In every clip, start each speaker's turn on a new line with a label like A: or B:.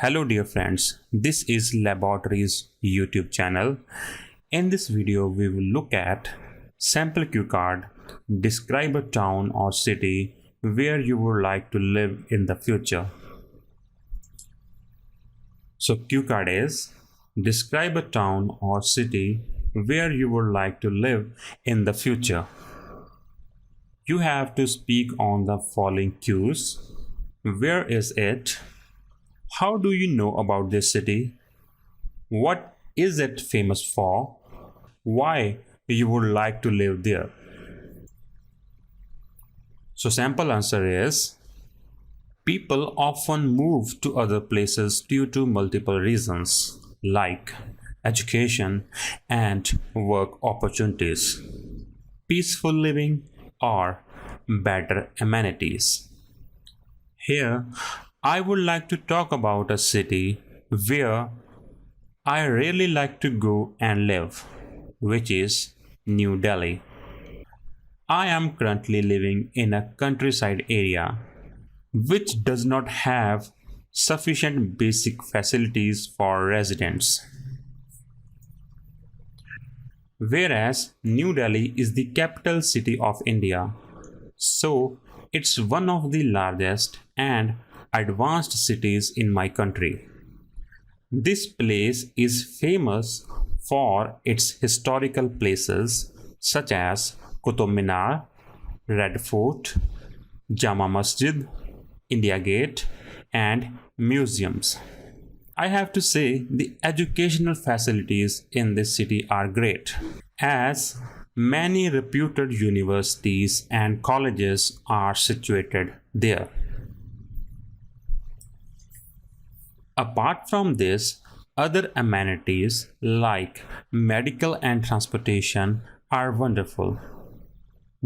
A: Hello dear friends, this is Laboratory's YouTube channel. In this video we will look at sample cue card, describe a town or city where you would like to live in the future. So cue card is describe a town or city where you would like to live in the future. You have to speak on the following cues. Where is it? How do you know about this city? What is it famous for? Why you would like to live there? So sample answer is people often move to other places due to multiple reasons like education and work opportunities, peaceful living, or better amenities. Here, I would like to talk about a city where I really like to go and live, which is New Delhi. I am currently living in a countryside area which does not have sufficient basic facilities for residents. Whereas New Delhi is the capital city of India, so it's one of the largest and advanced cities in my country. This place is famous for its historical places such as Qutub Minar, Red Fort, Jama Masjid, India Gate, and museums. I have to say the educational facilities in this city are great, as many reputed universities and colleges are situated there. Apart from this, other amenities like medical and transportation are wonderful.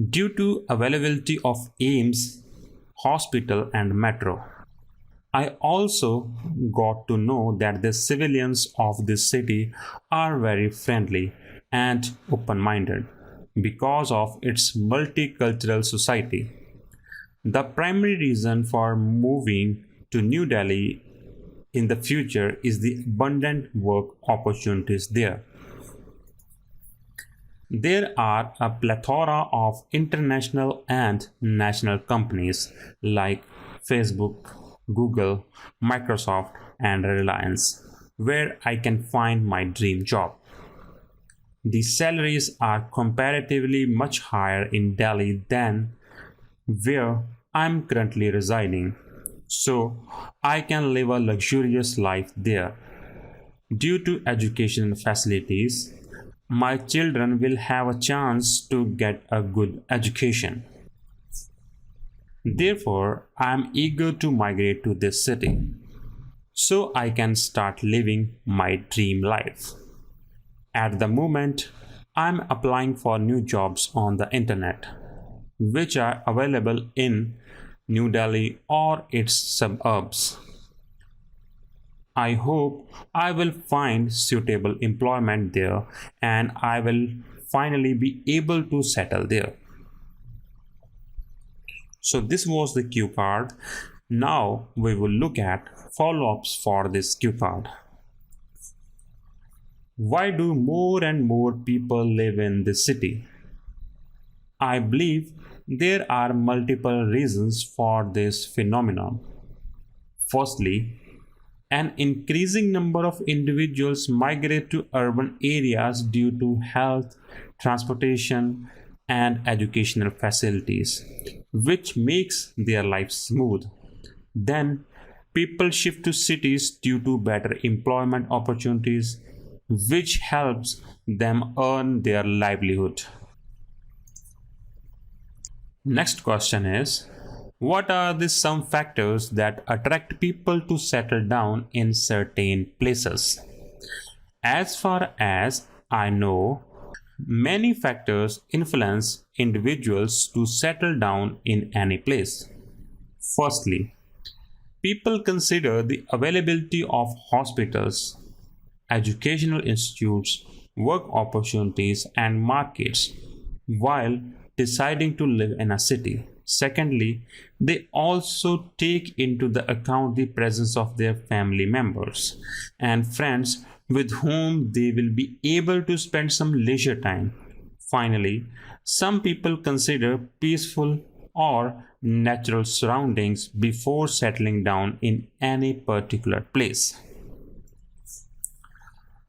A: Due to availability of AIIMS, hospital and metro. I also got to know that the civilians of this city are very friendly and open-minded because of its multicultural society. The primary reason for moving to New Delhi in the future is the abundant work opportunities there. There are a plethora of international and national companies like Facebook, Google, Microsoft, and Reliance, where I can find my dream job. The salaries are comparatively much higher in Delhi than where I'm currently residing, so I can live a luxurious life there. Due to educational facilities, my children will have a chance to get a good education. Therefore, I am eager to migrate to this city so I can start living my dream life. At the moment, I am applying for new jobs on the internet, which are available in New Delhi or its suburbs. I hope I will find suitable employment there and I will finally be able to settle there. So this was the cue card. Now we will look at follow-ups for this cue card. Why do more and more people live in this city? I believe there are multiple reasons for this phenomenon. Firstly, an increasing number of individuals migrate to urban areas due to health, transportation, and educational facilities, which makes their lives smooth. Then, people shift to cities due to better employment opportunities, which helps them earn their livelihood. Next question is, what are the some factors that attract people to settle down in certain places? As far as I know, many factors influence individuals to settle down in any place. Firstly, people consider the availability of hospitals, educational institutes, work opportunities, and markets while deciding to live in a city. Secondly, they also take into the account the presence of their family members and friends with whom they will be able to spend some leisure time. Finally, some people consider peaceful or natural surroundings before settling down in any particular place.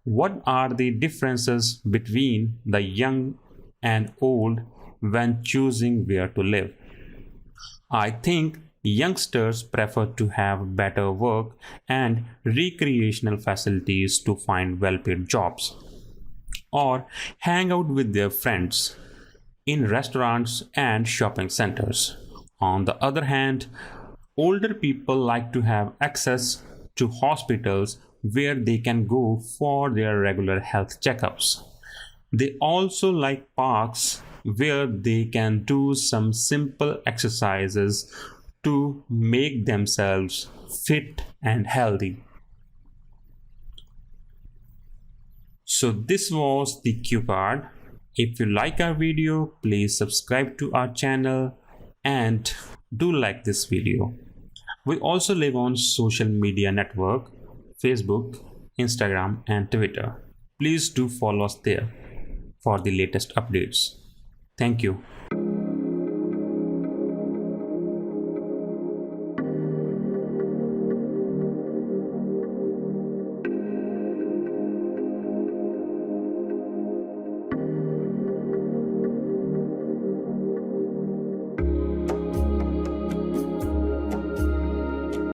A: What are the differences between the young and old when choosing where to live? I think youngsters prefer to have better work and recreational facilities to find well paid jobs or hang out with their friends in restaurants and shopping centers. On the other hand, older people like to have access to hospitals where they can go for their regular health checkups. They also like parks where they can do some simple exercises to make themselves fit and healthy. So this was the cue card. If you like our video, please subscribe to our channel and do like this video. We also live on social media network, Facebook, Instagram and Twitter. Please do follow us there for the latest updates. Thank you.